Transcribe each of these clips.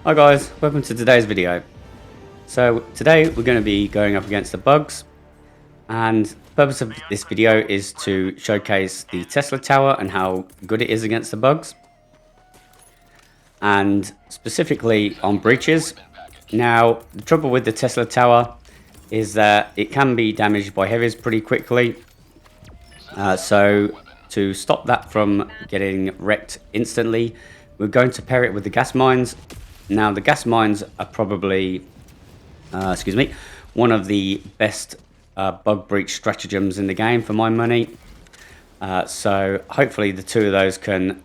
Hi guys, welcome to today's video. So today we're going to be going up against the bugs, and the purpose of this video is to showcase the Tesla Tower and how good it is against the bugs, and specifically on breaches. Now the trouble with the Tesla Tower is that it can be damaged by heavies pretty quickly, so to stop that from getting wrecked instantly, we're going to pair it with the gas mines. Now the gas mines are probably, one of the best bug breach stratagems in the game for my money. So hopefully the two of those can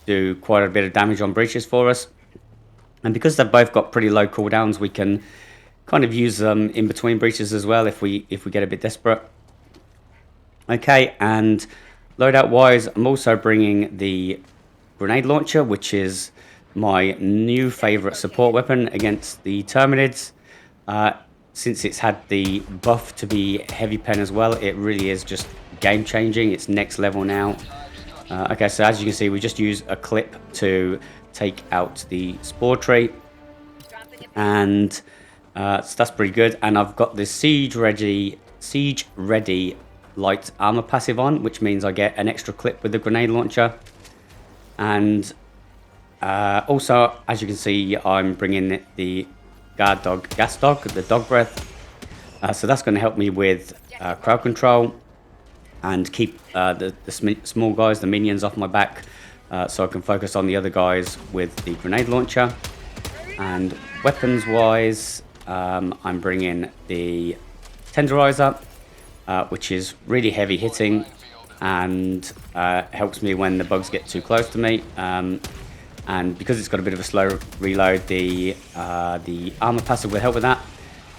do quite a bit of damage on breaches for us. And because they've both got pretty low cooldowns, we can kind of use them in between breaches as well if we get a bit desperate. Okay, and loadout wise, I'm also bringing the grenade launcher, which is my new favorite support weapon against the Terminids. Since it's had the buff to be heavy pen as well, it really is just game changing. It's next level now. Okay, so as you can see, we just use a clip to take out the spore tree, and so that's pretty good. And I've got this siege ready light armor passive on, which means I get an extra clip with the grenade launcher. And also, as you can see, I'm bringing the guard dog, gas dog, the dog breath. So that's going to help me with crowd control and keep the small guys, the minions, off my back, so I can focus on the other guys with the grenade launcher. And weapons wise, I'm bringing the Tenderizer, which is really heavy hitting and helps me when the bugs get too close to me. And because it's got a bit of a slow reload, the armor passive will help with that.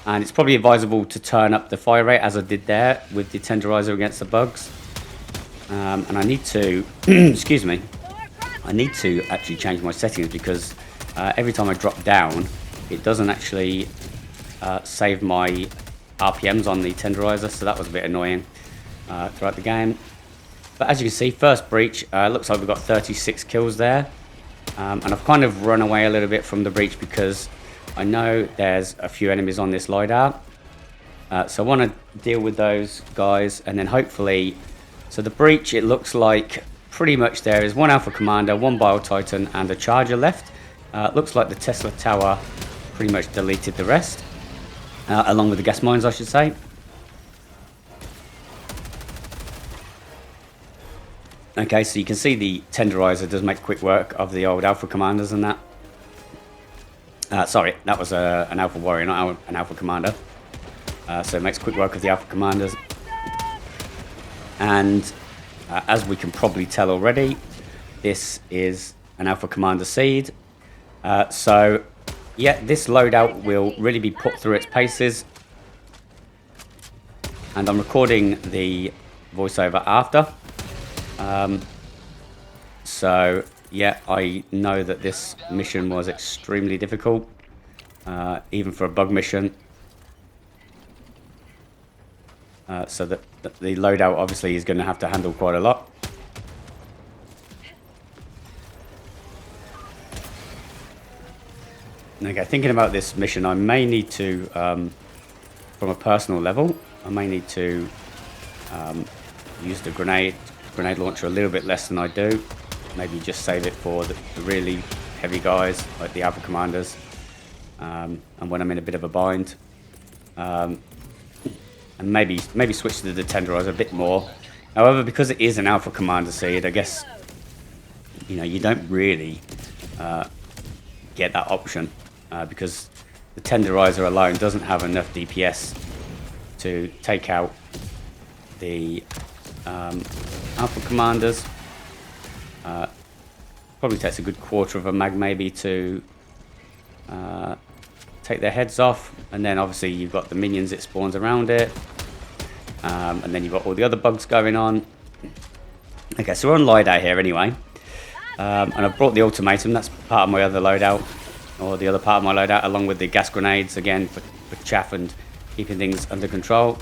And it's probably advisable to turn up the fire rate as I did there with the Tenderizer against the bugs. And I need to, excuse me, I need to actually change my settings because every time I drop down, it doesn't actually save my RPMs on the Tenderizer, so that was a bit annoying throughout the game. But as you can see, first breach, looks like we've got 36 kills there. And I've kind of run away a little bit from the breach because I know there's a few enemies on this loadout. So I want to deal with those guys, and then hopefully... So the breach, it looks like pretty much there is one Alpha Commander, one Bio Titan, and a Charger left. Looks like the Tesla Tower pretty much deleted the rest. Along with the gas mines, I should say. Okay, so you can see the Tenderizer does make quick work of the old Alpha Commanders and that. Sorry, that was an Alpha Warrior, not an Alpha Commander. So it makes quick work of the Alpha Commanders. And as we can probably tell already, this is an Alpha Commander seed. So... yeah, this loadout will really be put through its paces. And I'm recording the voiceover after. So, yeah, I know that this mission was extremely difficult, even for a bug mission. So that the loadout obviously is going to have to handle quite a lot. Okay, thinking about this mission, I may need to, from a personal level, I may need to use the grenade launcher a little bit less than I do. Maybe just save it for the really heavy guys, like the Alpha Commanders, and when I'm in a bit of a bind. And maybe switch to the Tenderizer a bit more. However, because it is an Alpha Commander seed, I guess, you know, you don't really get that option. Because the Tenderizer alone doesn't have enough DPS to take out the Alpha Commanders. Probably takes a good quarter of a mag maybe to take their heads off, and then obviously you've got the minions it spawns around it, and then you've got all the other bugs going on. Okay, so we're on loadout here anyway, and I've brought the ultimatum. That's part of my other loadout. Or the other part of my loadout, along with the gas grenades, again for chaff and keeping things under control.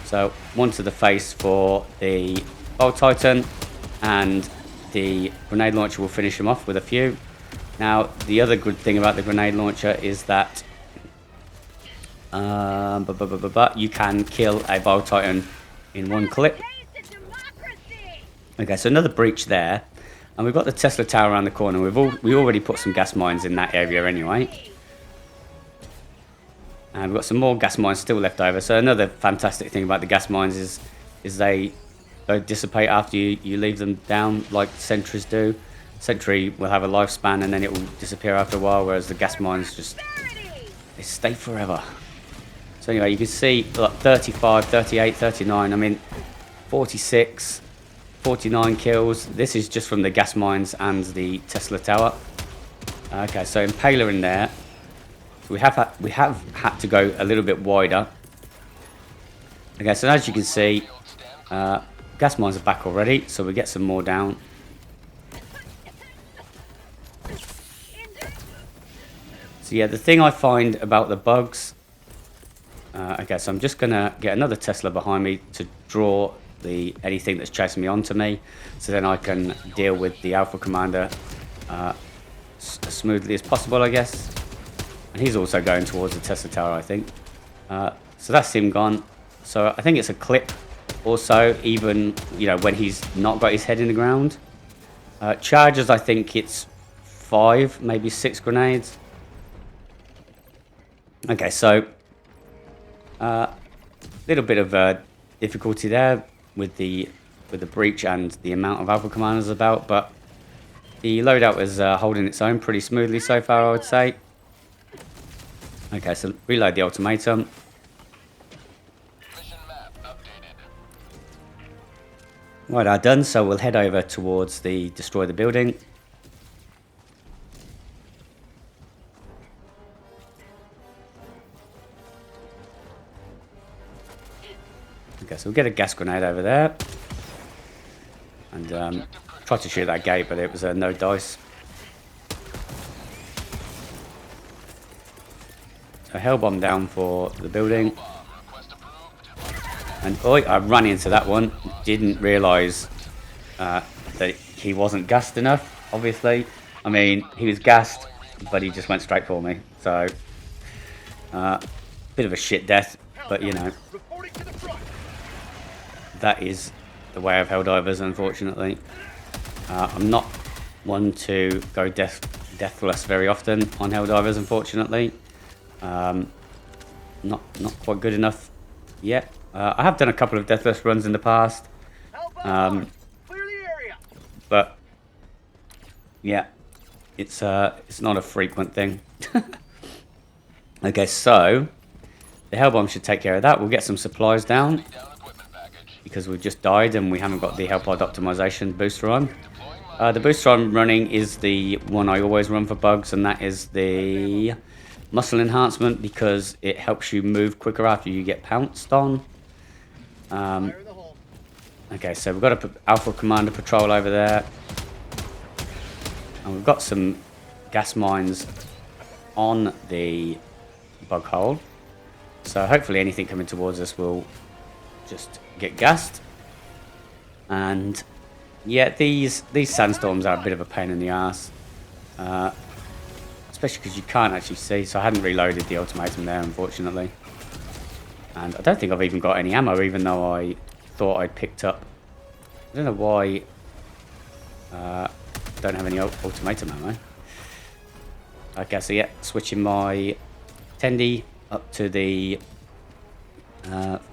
So one to the face for the Bio Titan, and the grenade launcher will finish him off with a few. Now, the other good thing about the grenade launcher is that you can kill a Bile Titan in one clip. Okay, so another breach there. And we've got the Tesla tower around the corner. We already put some gas mines in that area anyway. And we've got some more gas mines still left over. So another fantastic thing about the gas mines is they don't dissipate after you leave them down like sentries do. Sentry will have a lifespan and then it will disappear after a while, whereas the gas mines just they stay forever. So anyway, you can see like 35, 38, 39, I mean 46, 49 kills. This is just from the gas mines and the Tesla tower. Okay, so Impaler in there. So we have had to go a little bit wider. Okay, so as you can see, gas mines are back already, so we get some more down. So yeah, the thing I find about the bugs. Okay, so I'm just gonna get another Tesla behind me to draw anything that's chasing me onto me, so then I can deal with the Alpha Commander as smoothly as possible, I guess. And he's also going towards the Tesla tower, I think. So that's him gone. So I think it's a clip also, even when he's not got his head in the ground. Charges, I think it's 5, maybe 6 grenades. Okay, so little bit of difficulty there with the breach and the amount of Alpha Commanders about, but the loadout is holding its own pretty smoothly so far, I would say. Okay, so reload the ultimatum. Mission map updated. Right, done. So we'll head over towards the destroy the building. Okay, so we'll get a gas grenade over there. And try to shoot that gate, but it was no dice. A hell bomb down for the building. And I ran into that one. Didn't realise that he wasn't gassed enough, obviously. I mean, he was gassed, but he just went straight for me. So, bit of a shit death, but that is the way of Helldivers, unfortunately. I'm not one to go deathless very often on Helldivers, unfortunately. Not quite good enough yet. I have done a couple of deathless runs in the past, but yeah, it's not a frequent thing. Okay, so the hell bomb should take care of that. We'll get some supplies down because we've just died and we haven't got the Hellpod optimization booster on. The booster I'm running is the one I always run for bugs, and that is the muscle enhancement, because it helps you move quicker after you get pounced on. Okay, so we've got an Alpha Commander patrol over there. And we've got some gas mines on the bug hole. So hopefully anything coming towards us will just get gassed. And yeah, these sandstorms are a bit of a pain in the ass. Especially because you can't actually see, so I hadn't reloaded the ultimatum there, unfortunately. And I don't think I've even got any ammo, even though I thought I'd picked up. I don't know why I don't have any ultimatum ammo. Okay, so yeah, switching my Tendi up to the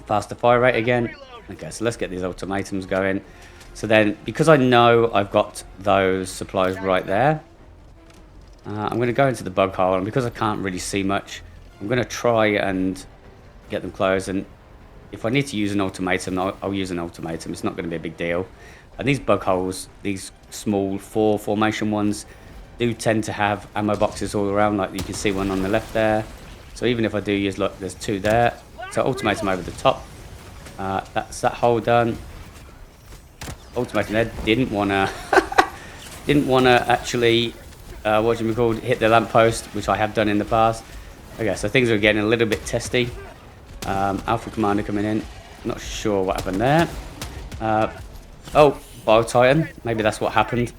faster fire rate again. Okay, so let's get these ultimatums going. So then, because I know I've got those supplies right there, I'm going to go into the bug hole, and because I can't really see much, I'm going to try and get them closed. And if I need to use an ultimatum, I'll use an ultimatum. It's not going to be a big deal. And these bug holes, these small 4 formation ones, do tend to have ammo boxes all around, like you can see one on the left there. So even if I do use, look, there's 2 there. So ultimatum over the top. That's that hole done. Ultimatum there didn't wanna actually hit the lamppost, which I have done in the past. Okay, so things are getting a little bit testy. Alpha Commander coming in. Not sure what happened there. Oh, Bile Titan. Maybe that's what happened.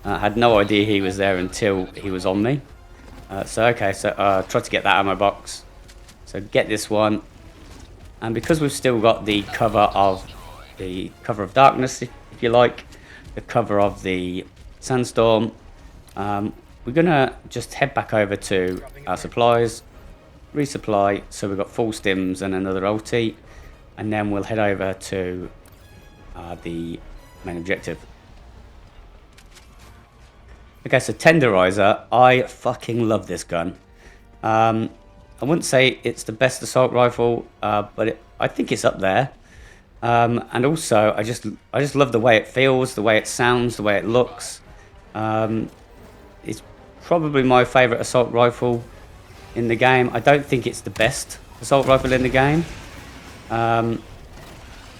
I had no idea he was there until he was on me. So try to get that ammo box. So get this one. And because we've still got the cover of darkness, if you like, the cover of the sandstorm, we're gonna just head back over to our supplies, resupply, so we've got full stims and another ulti, and then we'll head over to the main objective. Okay, so Tenderizer, I fucking love this gun. I wouldn't say it's the best assault rifle, but I think it's up there. And also, I just love the way it feels, the way it sounds, the way it looks. It's probably my favourite assault rifle in the game. I don't think it's the best assault rifle in the game,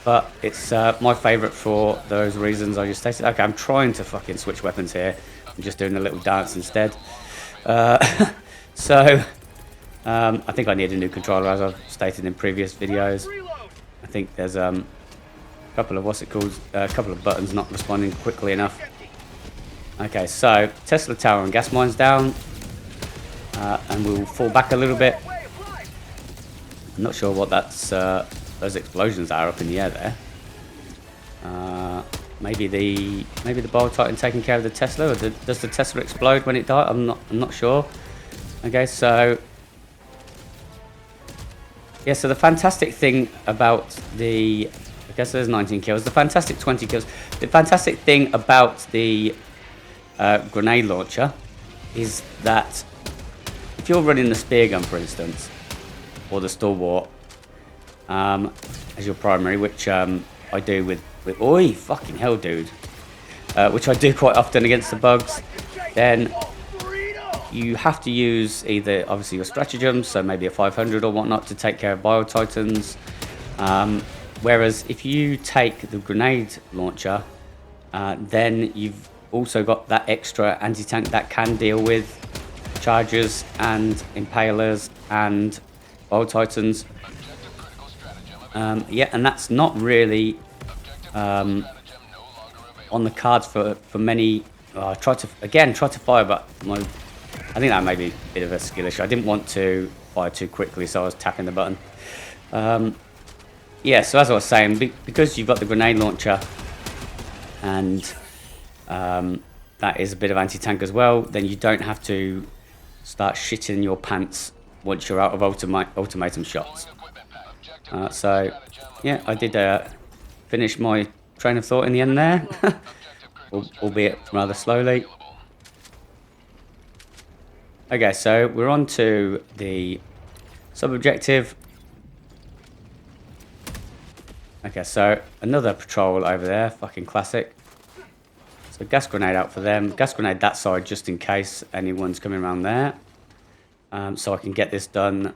but it's my favourite for those reasons I just stated. Okay, I'm trying to fucking switch weapons here. I'm just doing a little dance instead. I think I need a new controller, as I've stated in previous videos. I think there's a couple of a couple of buttons not responding quickly enough. Okay, so Tesla tower and gas mines down, and we'll fall back a little bit. I'm not sure what those explosions are up in the air there. Maybe the Bile Titan taking care of the Tesla, or does the Tesla explode when it dies? I'm not sure. Okay, so yeah, so the fantastic thing about I guess there's 19 kills. The fantastic 20 kills. The fantastic thing about the grenade launcher is that if you're running the spear gun, for instance, or the stalwart as your primary, which I do with oi, fucking hell, dude, which I do quite often against the bugs, then you have to use either obviously your stratagems, so maybe a 500 or whatnot, to take care of Bile Titans. Whereas if you take the grenade launcher, then you've also got that extra anti-tank that can deal with chargers and impalers and Bile Titans. Yeah, and that's not really on the cards for many. I tried to fire, but I think that may be a bit of a skill issue. I didn't want to fire too quickly, so I was tapping the button. Yeah, so as I was saying, because you've got the grenade launcher, and that is a bit of anti-tank as well, then you don't have to start shitting your pants once you're out of ultimatum shots. So, yeah, I did finish my train of thought in the end there, albeit rather slowly. Okay, so we're on to the sub-objective. Okay, so another patrol over there, fucking classic. So gas grenade out for them. Gas grenade that side just in case anyone's coming around there. So I can get this done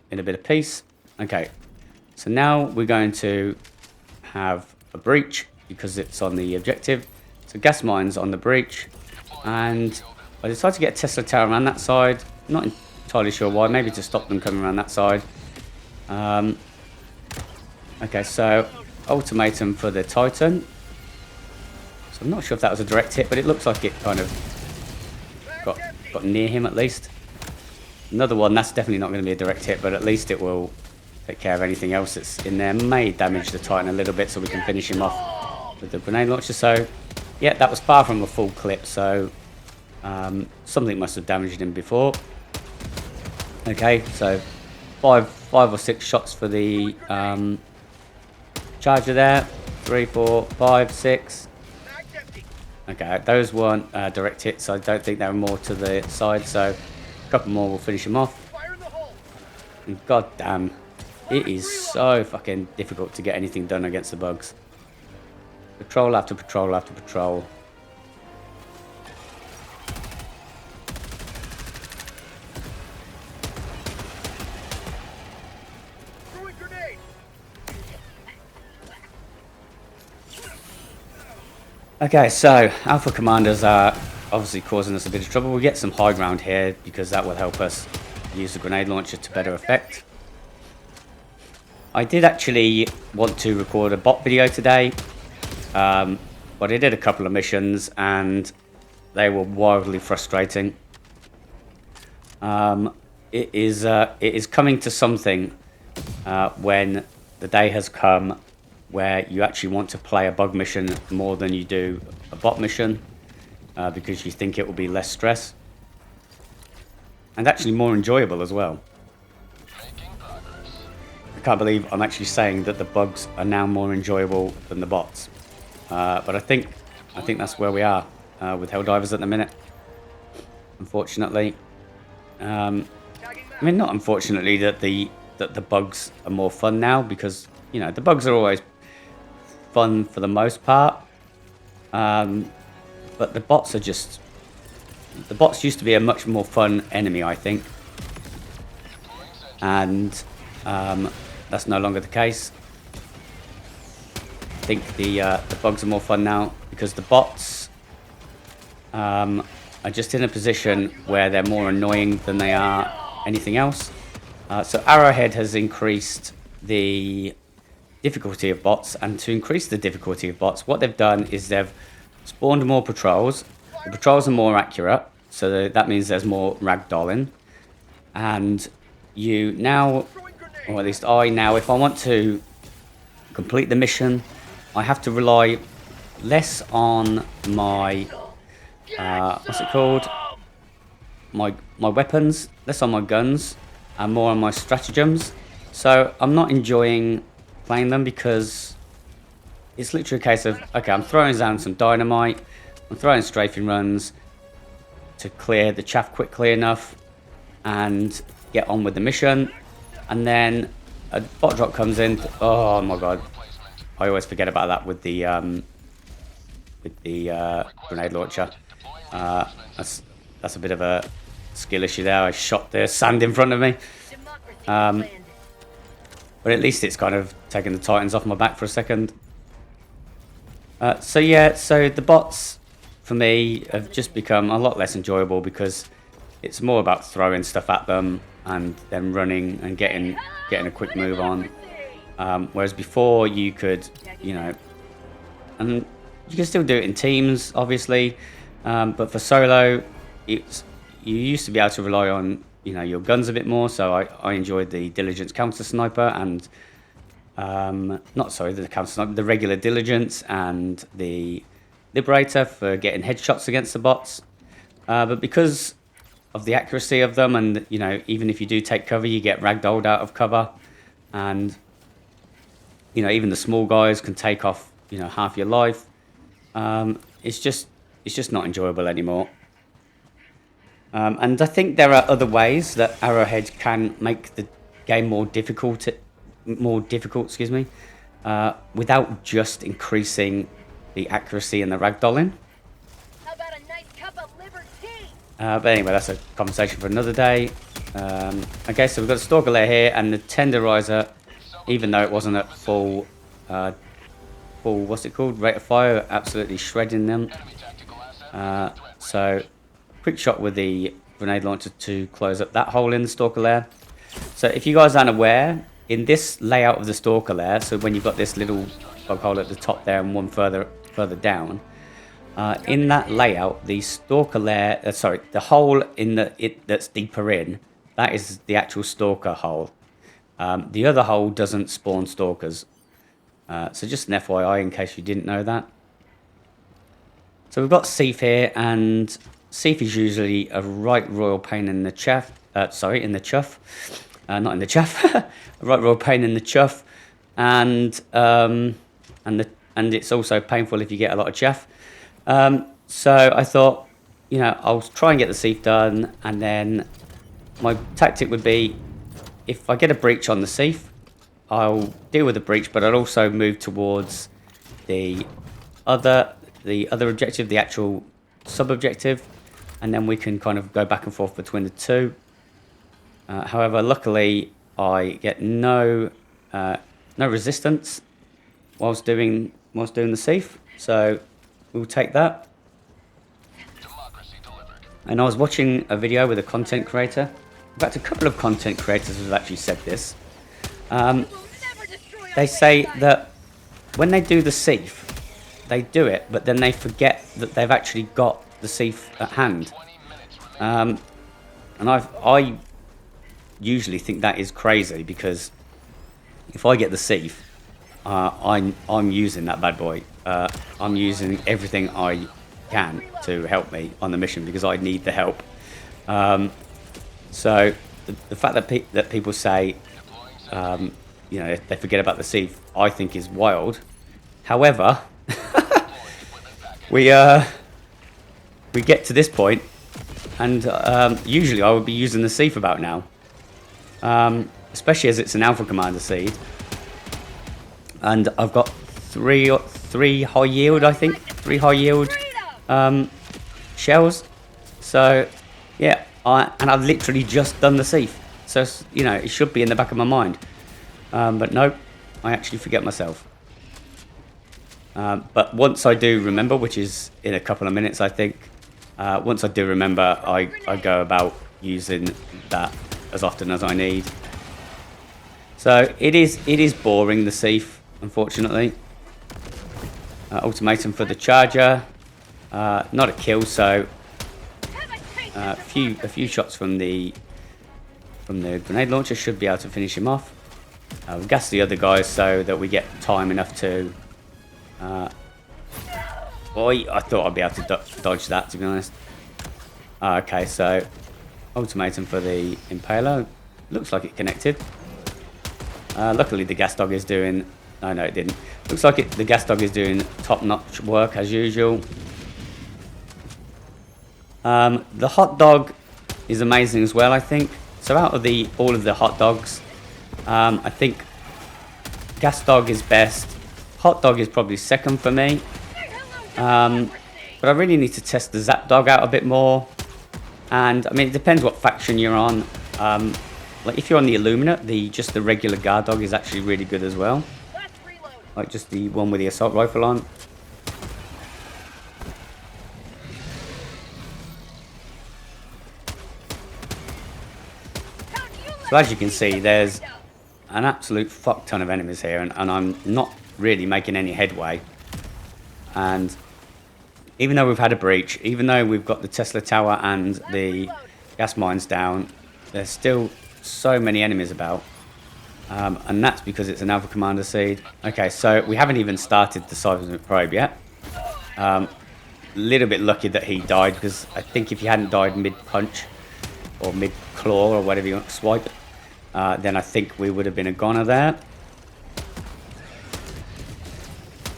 in a bit of peace. Okay, so now we're going to have a breach because it's on the objective. So gas mines on the breach, and I decided to get a Tesla tower around that side. Not entirely sure why, maybe to stop them coming around that side. Okay, so ultimatum for the Titan. So I'm not sure if that was a direct hit, but it looks like it kind of got near him at least. Another one, that's definitely not going to be a direct hit, but at least it will take care of anything else that's in there. May damage the Titan a little bit so we can finish him off with the grenade launcher. So yeah, that was far from a full clip, so something must have damaged him before. Okay, so five or six shots for the charger there. 3, 4, 5, 6. Okay, those weren't direct hits. I don't think they were more to the side, so a couple more will finish him off. And god damn, it is so fucking difficult to get anything done against the bugs. Patrol after patrol after patrol. Okay, so Alpha Commanders are obviously causing us a bit of trouble. We'll get some high ground here because that will help us use the grenade launcher to better effect. I did actually want to record a bot video today, but I did a couple of missions and they were wildly frustrating. It is coming to something when the day has come where you actually want to play a bug mission more than you do a bot mission, because you think it will be less stress and actually more enjoyable as well. I can't believe I'm actually saying that the bugs are now more enjoyable than the bots, but I think that's where we are with Helldivers at the minute. Unfortunately, I mean, not unfortunately that the bugs are more fun now, because you know the bugs are always fun for the most part, but the bots are just, the bots used to be a much more fun enemy, I think, and that's no longer the case. I think the bugs are more fun now because the bots are just in a position where they're more annoying than they are anything else. So Arrowhead has increased the difficulty of bots, and to increase the difficulty of bots, what they've done is they've spawned more patrols. The patrols are more accurate, so that means there's more ragdolling, and you now, or at least I now, if I want to complete the mission, I have to rely less on my what's it called, my weapons, less on my guns and more on my stratagems. So I'm not enjoying playing them because it's literally a case of, okay, I'm throwing down some dynamite, I'm throwing strafing runs to clear the chaff quickly enough and get on with the mission, and then a bot drop comes in. Oh my god, I always forget about that with the grenade launcher. That's a bit of a skill issue there. I shot the sand in front of me, but at least it's kind of taken the Titans off my back for a second. So yeah, so the bots for me have just become a lot less enjoyable because it's more about throwing stuff at them and then running and getting a quick move on. Whereas before you could, you know, and you can still do it in teams, obviously, but for solo, you used to be able to rely on, you know, your guns a bit more. So I enjoyed the Diligence counter sniper and the regular Diligence and the Liberator for getting headshots against the bots. But because of the accuracy of them, and you know, even if you do take cover, you get ragdolled out of cover, and you know, even the small guys can take off, you know, half your life. It's just not enjoyable anymore. And I think there are other ways that Arrowhead can make the game more difficult, excuse me, without just increasing the accuracy and the ragdolling. How about a nice cup of liver tea? But anyway, that's a conversation for another day. Okay, so we've got the Stalker layer here, and the Tenderizer, even though it wasn't at full what's it called, rate of fire, absolutely shredding them. So quick shot with the grenade launcher to close up that hole in the Stalker layer. So if you guys aren't aware, in this layout of the Stalker layer, so when you've got this little bug hole at the top there and one further down, in that layout, the Stalker layer, the hole in that's deeper in, that is the actual Stalker hole. The other hole doesn't spawn Stalkers. So just an FYI in case you didn't know that. So we've got Seif here, and Seif is usually a right royal pain in the chuff. In the chuff. Not in the chuff. A right royal pain in the chuff. And it's also painful if you get a lot of chaff. So I thought, you know, I'll try and get the Seif done, and then my tactic would be, if I get a breach on the Seif, I'll deal with the breach, but I'll also move towards the other objective, the actual sub-objective, and then we can kind of go back and forth between the two. However, luckily, I get no resistance whilst doing the Seif, so we'll take that. And I was watching a video with a content creator. In fact, a couple of content creators have actually said this. They say that when they do the Seif, they do it, but then they forget that they've actually got the Thief at hand. And I usually think that is crazy, because if I get the Thief, I'm using that bad boy. I'm using everything I can to help me on the mission, because I need the help. So the fact that people say, you know, they forget about the Thief, I think is wild. However, we get to this point, and usually I would be using the Thief about now, especially as it's an Alpha Commander seed, and I've got three high yield, I think, 3 high yield shells. So yeah, and I've literally just done the Thief, so you know it should be in the back of my mind, but no, I actually forget myself. But once I do remember, which is in a couple of minutes, I think, once I do remember, I go about using that as often as I need. So it is boring, the Thief, unfortunately. Ultimatum for the Charger, not a kill, so a few shots from the grenade launcher should be able to finish him off. We'll gas the other guys so that we get time enough to. I thought I'd be able to dodge that, to be honest. Okay, so ultimatum for the Impaler. Looks like it connected. Luckily the gas dog is doing... Oh no, it didn't. Looks like the gas dog is doing top-notch work as usual. The hot dog is amazing as well, I think. So out of all of the hot dogs, I think gas dog is best. Hot dog is probably second for me. But I really need to test the zap dog out a bit more. And I mean, it depends what faction you're on. Like if you're on the Illuminate, just the regular guard dog is actually really good as well. Like just the one with the assault rifle on. So as you can see, there's an absolute fuck ton of enemies here, and I'm not really making any headway. And even though we've had a breach, even though we've got the Tesla Tower and the gas mines down, there's still so many enemies about. And that's because it's an Alpha Commander seed. Okay, so we haven't even started the seismic probe yet. Little bit lucky that he died, because I think if he hadn't died mid-punch or mid-claw or whatever you want to swipe, then I think we would have been a goner there.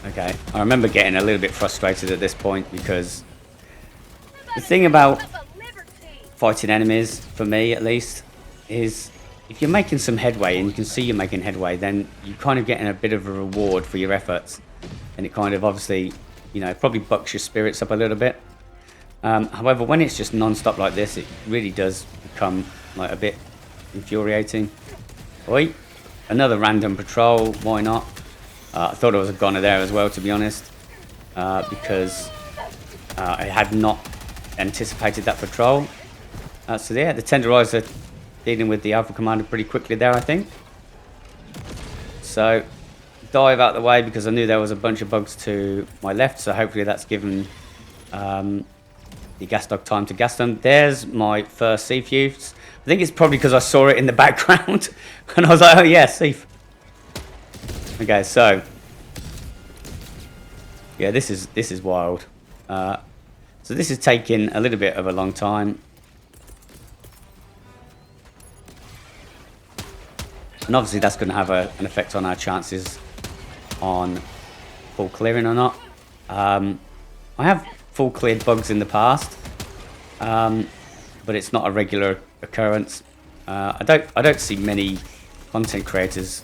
Okay, I remember getting a little bit frustrated at this point, because the thing about fighting enemies, for me at least, is if you're making some headway and you can see you're making headway, then you're kind of getting a bit of a reward for your efforts, and it kind of obviously, you know, probably bucks your spirits up a little bit. However, when it's just non-stop like this, it really does become like a bit infuriating. Oi, another random patrol, why not? I thought it was a goner there as well, to be honest, because I had not anticipated that patrol. So yeah, the Tenderizer dealing with the Alpha Commander pretty quickly there, I think. So dive out of the way, because I knew there was a bunch of bugs to my left, so hopefully that's given the gas dog time to gas them. There's my first sea fuse. I think it's probably because I saw it in the background and I was like, oh yeah, Thief. Okay, so yeah, this is wild. So this is taking a little bit of a long time, and obviously that's going to have an effect on our chances on full clearing or not. I have full cleared bugs in the past, but it's not a regular occurrence. I don't see many content creators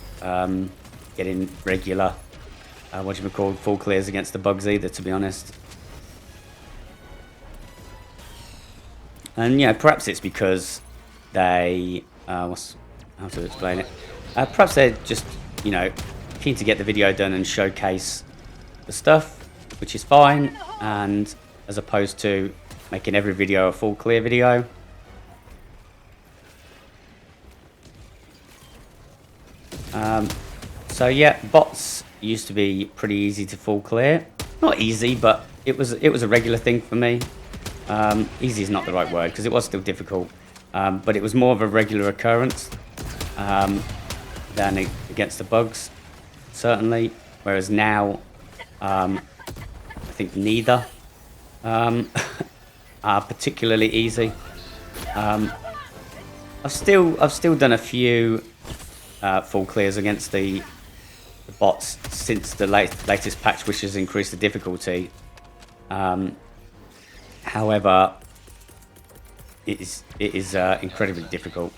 getting regular full clears against the bugs either, to be honest. And yeah, perhaps it's because they how to explain it, perhaps they're just, you know, keen to get the video done and showcase the stuff, which is fine, and as opposed to making every video a full clear video. So yeah, bots used to be pretty easy to full clear. Not easy, but it was a regular thing for me. Easy is not the right word because it was still difficult, but it was more of a regular occurrence than against the bugs, certainly. Whereas now, I think neither are particularly easy. I've still done a few full clears against the bots since the latest patch, which has increased the difficulty. However, it is incredibly difficult,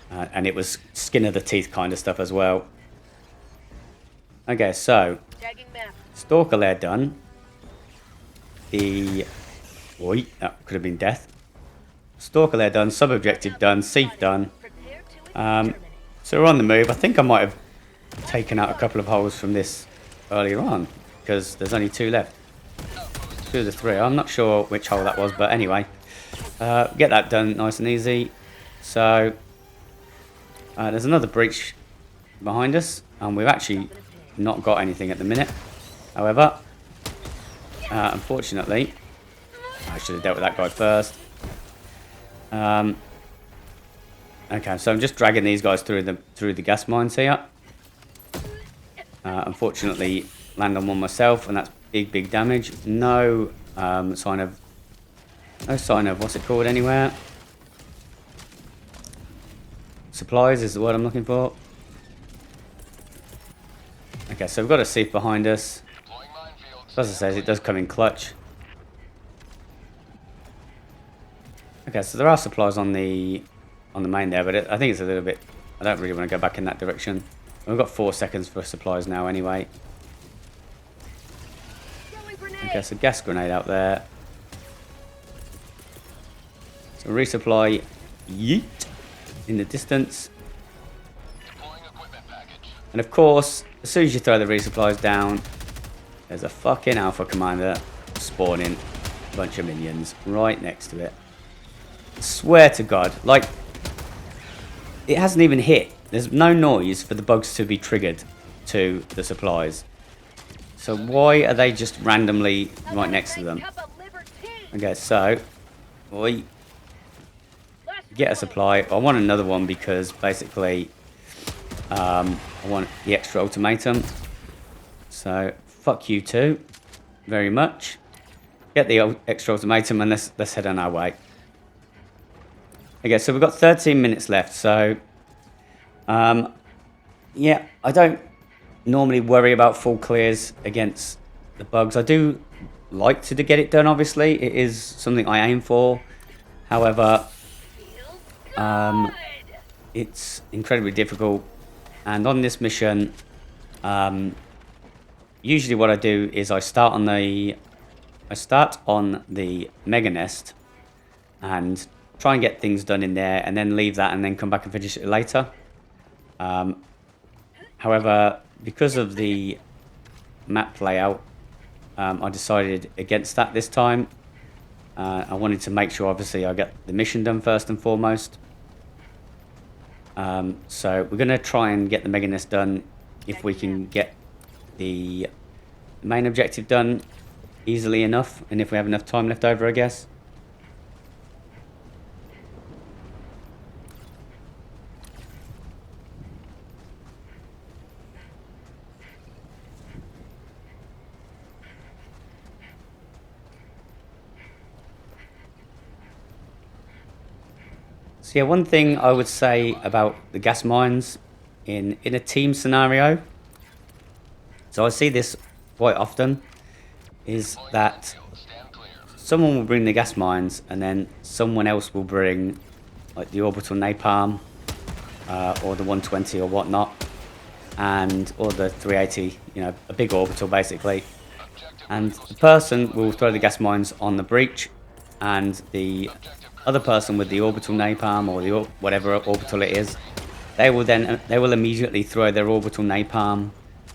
and it was skin of the teeth kind of stuff as well. Okay, so Stalker lair done. Oi, that could have been death. Stalker lair done. Sub objective done. Siege done. So we're on the move. I think I might have taken out a couple of holes from this earlier on because there's only 2 left. 2 of the 3. I'm not sure which hole that was, but anyway, get that done nice and easy. So there's another breach behind us, and we've actually not got anything at the minute. However, unfortunately, I should have dealt with that guy first. Okay, so I'm just dragging these guys through the gas mines here. Unfortunately, land on one myself, and that's big damage. No sign of what's it called anywhere. Supplies is the word I'm looking for. Okay, so we've got a sieve behind us. As I said, it does come in clutch. Okay, so there are supplies on the main there, but I think it's a little bit... I don't really want to go back in that direction. We've got 4 seconds for supplies now anyway. Okay, so gas grenade out there. So resupply, yeet, in the distance. And of course, as soon as you throw the resupplies down, there's a fucking Alpha Commander spawning a bunch of minions right next to it. I swear to God, like, it hasn't even hit. There's no noise for the bugs to be triggered to the supplies. So why are they just randomly right next to them? Okay, so we get a supply. I want another one because basically I want the extra ultimatum. So fuck you too, very much. Get the extra ultimatum and let's head on our way. Okay, so we've got 13 minutes left. So yeah, I don't normally worry about full clears against the bugs. I do like to get it done, obviously. It is something I aim for. However, it's incredibly difficult. And on this mission, usually what I do is I start on the Mega Nest and try and get things done in there, and then leave that and then come back and finish it later. However, because of the map layout, I decided against that this time. I wanted to make sure, obviously, I get the mission done first and foremost. So we're going to try and get the Mega Nest done if we can get the main objective done easily enough, and if we have enough time left over, I guess. So yeah, one thing I would say about the gas mines in a team scenario, so I see this quite often, is that someone will bring the gas mines and then someone else will bring like the orbital napalm or the 120 or whatnot, or the 380, you know, a big orbital basically, and the person will throw the gas mines on the breach, and the other person with the orbital napalm or the whatever orbital it is, they will immediately throw their orbital napalm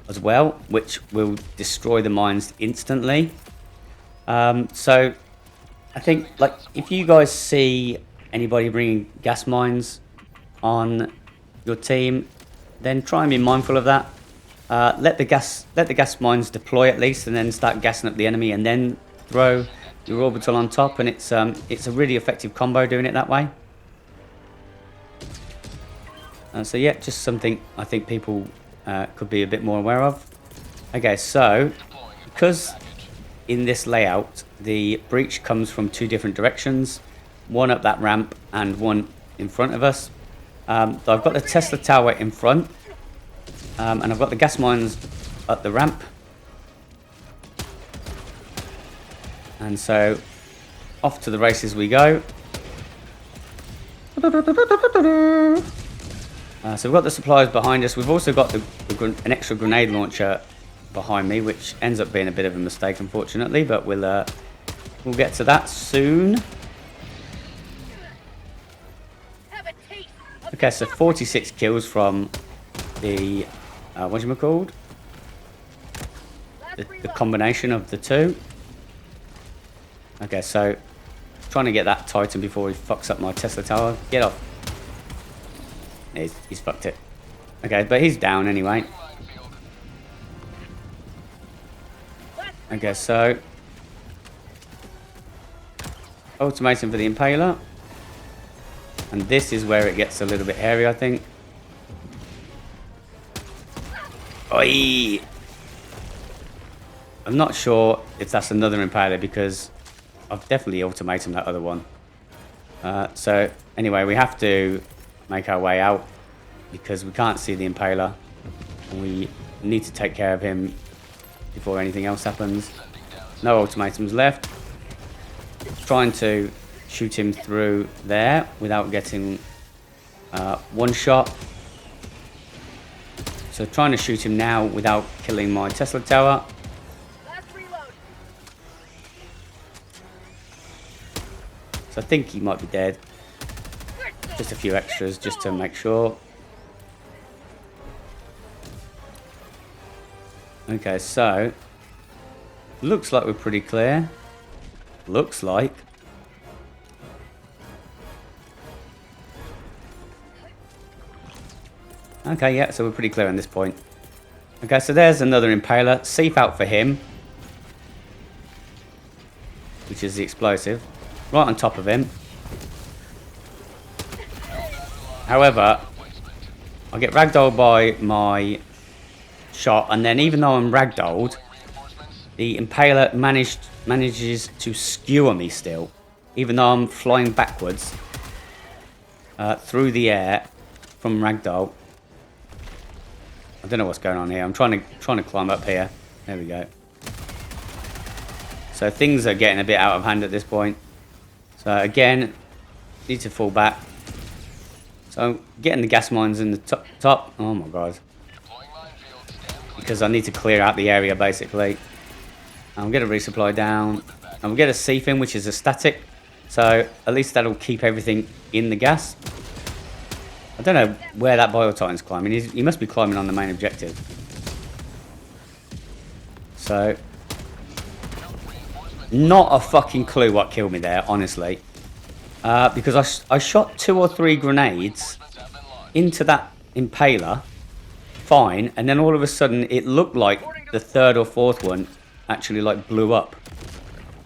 as well, which will destroy the mines instantly. So I think, like, if you guys see anybody bringing gas mines on your team, then try and be mindful of that. let the gas mines deploy at least, and then start gassing up the enemy, and then throw your orbital on top, and it's a really effective combo doing it that way. So yeah, just something I think people could be a bit more aware of. Okay, so because in this layout the breach comes from two different directions, one up that ramp and one in front of us. So I've got the Tesla tower in front, and I've got the gas mines at the ramp. And so off to the races we go. So we've got the supplies behind us. We've also got an extra grenade launcher behind me, which ends up being a bit of a mistake, unfortunately. But we'll get to that soon. Okay, so 46 kills from the whatchamacalled? The combination of the two. Okay, so trying to get that Titan before he fucks up my Tesla tower. Get off. He's fucked it. Okay, but he's down anyway. Okay, so ultimatum for the Impaler. And this is where it gets a little bit hairy, I think. Oi! I'm not sure if that's another Impaler because I've definitely ultimatum that other one. So anyway, we have to make our way out because we can't see the Impaler. We need to take care of him before anything else happens. No ultimatums left. Trying to shoot him through there without getting one shot. So trying to shoot him now without killing my Tesla tower. So I think he might be dead. Just a few extras just to make sure. Okay, so looks like we're pretty clear. Looks like. Okay, yeah, so we're pretty clear on this point. Okay, so there's another Impaler. Safe out for him. Which is the explosive. Right on top of him. However, I get ragdolled by my shot, and then even though I'm ragdolled, the Impaler manages to skewer me still. Even though I'm flying backwards through the air from ragdoll. I don't know what's going on here. I'm trying to climb up here. There we go. So things are getting a bit out of hand at this point. So again, need to fall back. So I'm getting the gas mines in the top. Oh my god. Because I need to clear out the area basically. I'm going to resupply down. And we'll get a C-fin, which is a static. So at least that'll keep everything in the gas. I don't know where that Bile Titan's climbing. He must be climbing on the main objective. So, not a fucking clue what killed me there, honestly. Because I shot 2 or 3 grenades into that Impaler. Fine. And then all of a sudden, it looked like the 3rd or 4th one actually like blew up.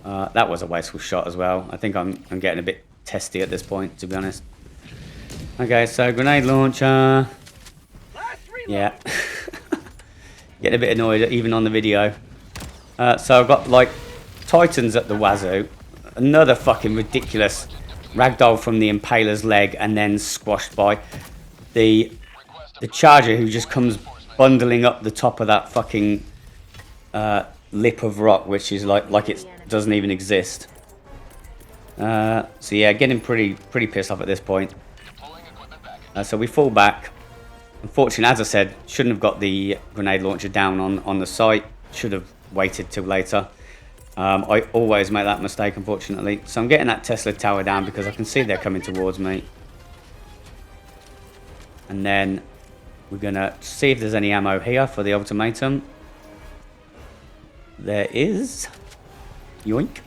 That was a wasteful shot as well. I think I'm getting a bit testy at this point, to be honest. Okay, so grenade launcher. Yeah. Getting a bit annoyed even on the video. So I've got like Titans at the wazoo. Another fucking ridiculous ragdoll from the Impaler's leg and then squashed by the Charger who just comes bundling up the top of that fucking lip of rock, which is like it doesn't even exist. So yeah, getting pretty pissed off at this point. So we fall back. Unfortunately, as I said, shouldn't have got the grenade launcher down on the site. Should have waited till later. I always make that mistake, unfortunately. So I'm getting that Tesla tower down because I can see they're coming towards me. And then we're going to see if there's any ammo here for the ultimatum. There is. Yoink.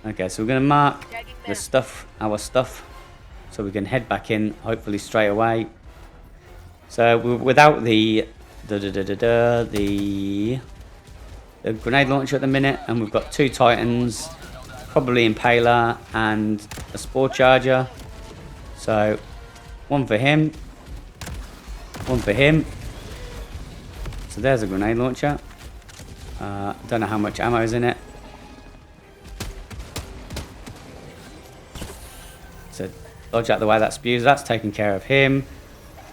Okay, so we're going to mark the stuff, our stuff, so we can head back in, hopefully straight away. So without the the grenade launcher at the minute, and we've got 2 Titans, probably Impaler and a Spore Charger. So 1 for him, 1 for him. So there's a grenade launcher. Don't know how much ammo is in it. So dodge out the way that spews. That's taking care of him.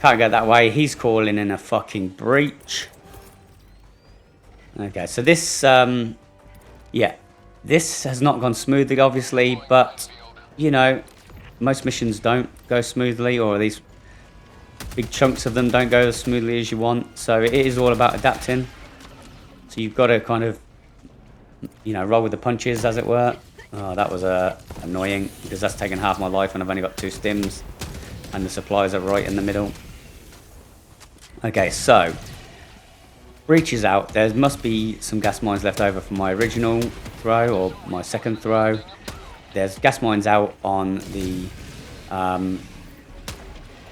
Can't get that way. He's calling in a fucking breach. Okay, so this, yeah, this has not gone smoothly, obviously, but, you know, most missions don't go smoothly, or these big chunks of them don't go as smoothly as you want, so it is all about adapting. So you've got to kind of, you know, roll with the punches, as it were. Oh, that was annoying, because that's taken half my life, and I've only got 2 stims, and the supplies are right in the middle. Okay, so breach is out. There must be some gas mines left over from my original throw, or my second throw. There's gas mines out on the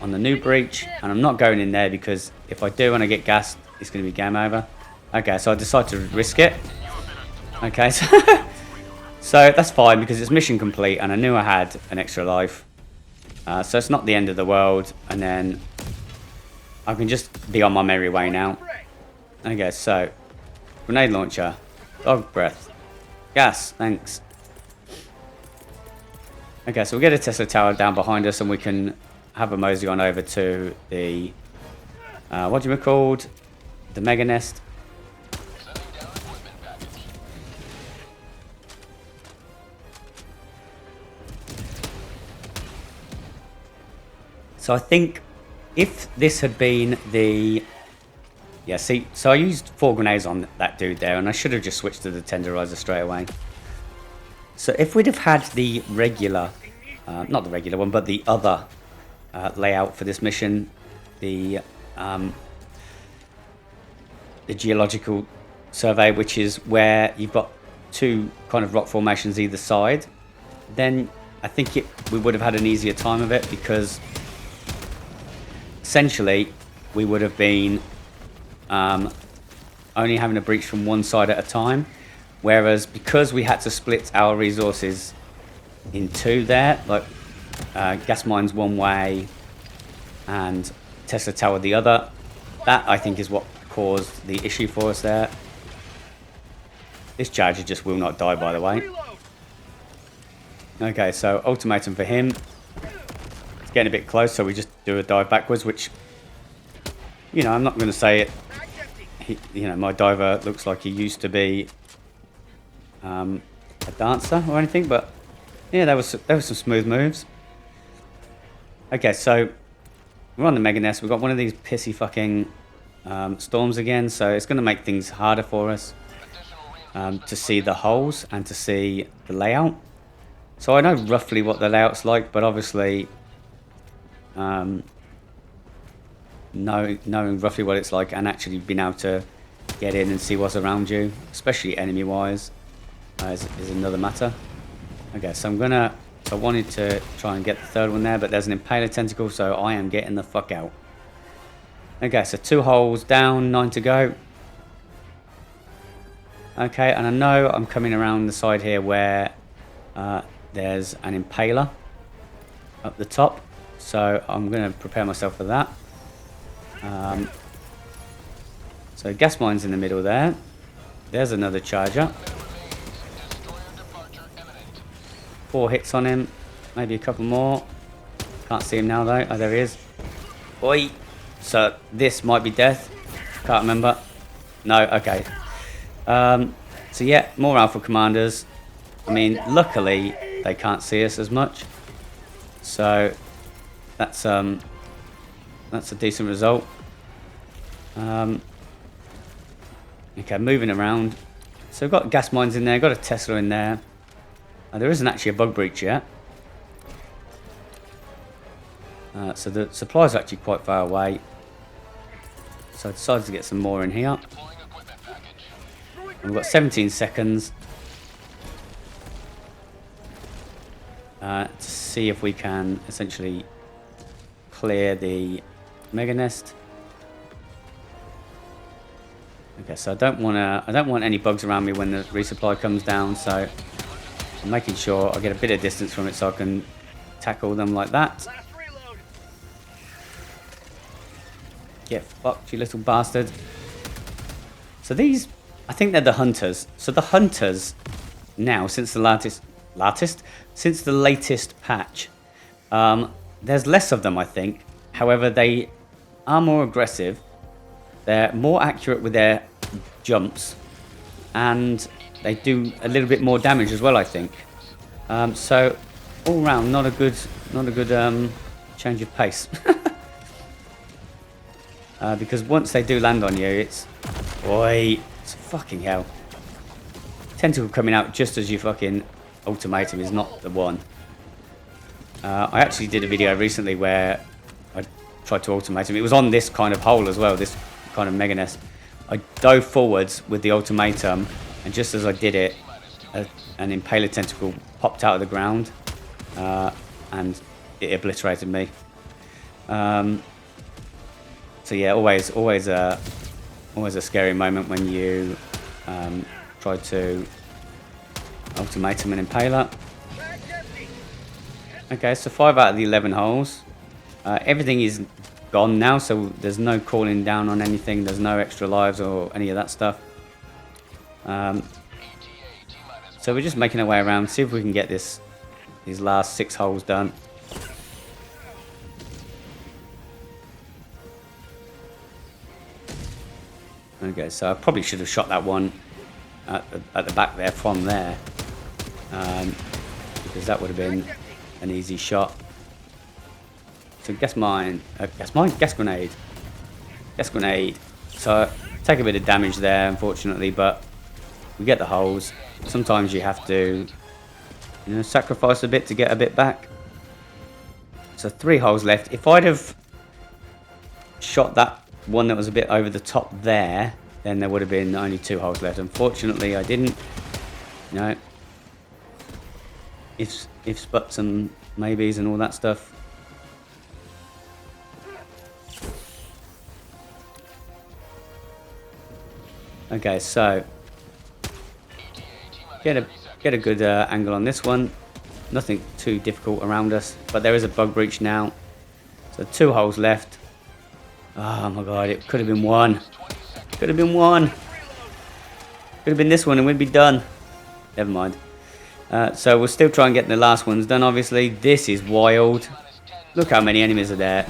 new breach, and I'm not going in there because if I do and I get gassed, it's going to be game over. Okay, so I decided to risk it. Okay, so that's fine because it's mission complete, and I knew I had an extra life. So it's not the end of the world, and then I can just be on my merry way now. Okay, so grenade launcher, dog breath, gas, thanks. Okay, so we'll get a Tesla tower down behind us, and we can have a mosey on over to the what do you call it? The mega nest. So I think if this had been the... Yeah, see, so I used 4 grenades on that dude there, and I should have just switched to the Tenderizer straight away. So if we'd have had the regular, not the regular one, but the other layout for this mission, the geological survey, which is where you've got 2 kind of rock formations either side, then I think we would have had an easier time of it, because essentially we would have been only having a breach from one side at a time, whereas because we had to split our resources in 2 there, like gas mines one way and Tesla tower the other, that I think is what caused the issue for us there. This charger just will not die, by the way. Okay, so ultimatum for him. It's getting a bit close, so we just do a dive backwards, which, you know, I'm not going to say it. You know, my diver looks like he used to be a dancer or anything, but yeah, there was some smooth moves. Okay, so we're on the mega nest. We've got one of these pissy fucking storms again, so it's going to make things harder for us to see the holes and to see the layout. So I know roughly what the layout's like, but obviously knowing roughly what it's like and actually being able to get in and see what's around you, especially enemy wise, is another matter. Okay, so I wanted to try and get the 3rd one there, but there's an impaler tentacle, so I am getting the fuck out. Okay, so 2 holes down, 9 to go. Okay, and I know I'm coming around the side here where there's an impaler up the top, so I'm going to prepare myself for that. So gas mine's in the middle there. There's another charger. 4 hits on him, maybe a couple more. Can't see him now though. Oh, there he is. Oi! So this might be death. Can't remember. No, okay. So yeah, more Alpha Commanders. I mean, luckily they can't see us as much, so that's a decent result. Okay, moving around. So we've got gas mines in there, got a Tesla in there. There isn't actually a bug breach yet. So the supplies are actually quite far away. So I decided to get some more in here. And we've got 17 seconds to see if we can essentially clear the mega nest. Okay, so I don't want any bugs around me when the resupply comes down, so I'm making sure I get a bit of distance from it so I can tackle them like that. Get fucked, you little bastard. So these, I think they're the hunters. So the hunters now, since the latest patch, there's less of them, I think. However, they are more aggressive. They're more accurate with their jumps, and they do a little bit more damage as well, I think. So all round, not a good change of pace. Because once they do land on you, it's fucking hell. Tentacle coming out just as you fucking ultimatum is not the one. I actually did a video recently where I tried to ultimatum. It was on this kind of hole as well, this kind of mega nest. I dove forwards with the ultimatum, and just as I did it, an impaler tentacle popped out of the ground, and it obliterated me. So yeah, always a scary moment when you try to ultimatum an impaler. Okay, so 5 out of the 11 holes. Everything is gone now, so there's no calling down on anything. There's no extra lives or any of that stuff. So we're just making our way around, see if we can get these last 6 holes done. Okay, so I probably should have shot that one at the back there from there, because that would have been an easy shot. So gas grenade. So take a bit of damage there, unfortunately, but we get the holes. Sometimes you have to, sacrifice a bit to get a bit back. So 3 holes left. If I'd have shot that one that was a bit over the top there, then there would have been only 2 holes left. Unfortunately, I didn't. Ifs, buts, and maybes, and all that stuff. Okay, so get a good angle on this one. Nothing too difficult around us, but there is a bug breach now. So 2 holes left. Oh my god, it could have been 1. Could have been 1. Could have been this one and we'd be done. Never mind. So we'll still try and get the last ones done, obviously. This is wild. Look how many enemies are there.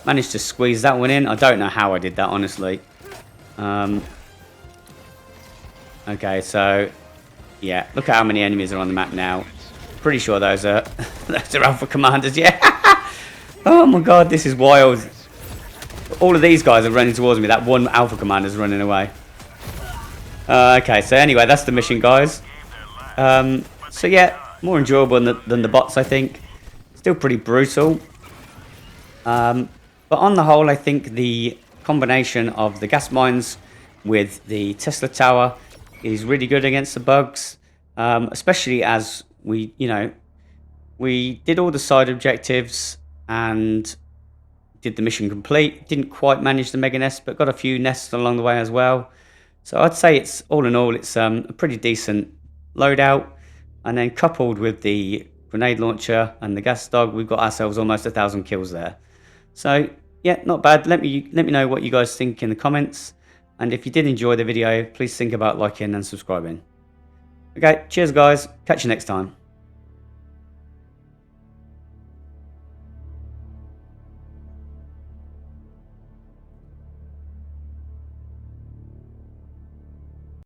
Managed to squeeze that one in. I don't know how I did that, honestly. Okay, so yeah, look at how many enemies are on the map now. Pretty sure those are alpha commanders. Yeah. Oh my god, this is wild. All of these guys are running towards me. That one alpha commander's running away. Okay, so anyway, that's the mission, guys. So yeah, more enjoyable than the bots, I think. Still pretty brutal. But on the whole, I think the combination of the gas mines with the Tesla tower is really good against the bugs. Especially as we did all the side objectives and did the mission complete. Didn't quite manage the mega nest, but got a few nests along the way as well. So I'd say it's all in all, it's a pretty decent loadout. And then coupled with the grenade launcher and the gas dog, we've got ourselves almost 1,000 kills there. So yeah, not bad. Let me know what you guys think in the comments. And if you did enjoy the video, please think about liking and subscribing. Okay, cheers guys. Catch you next time.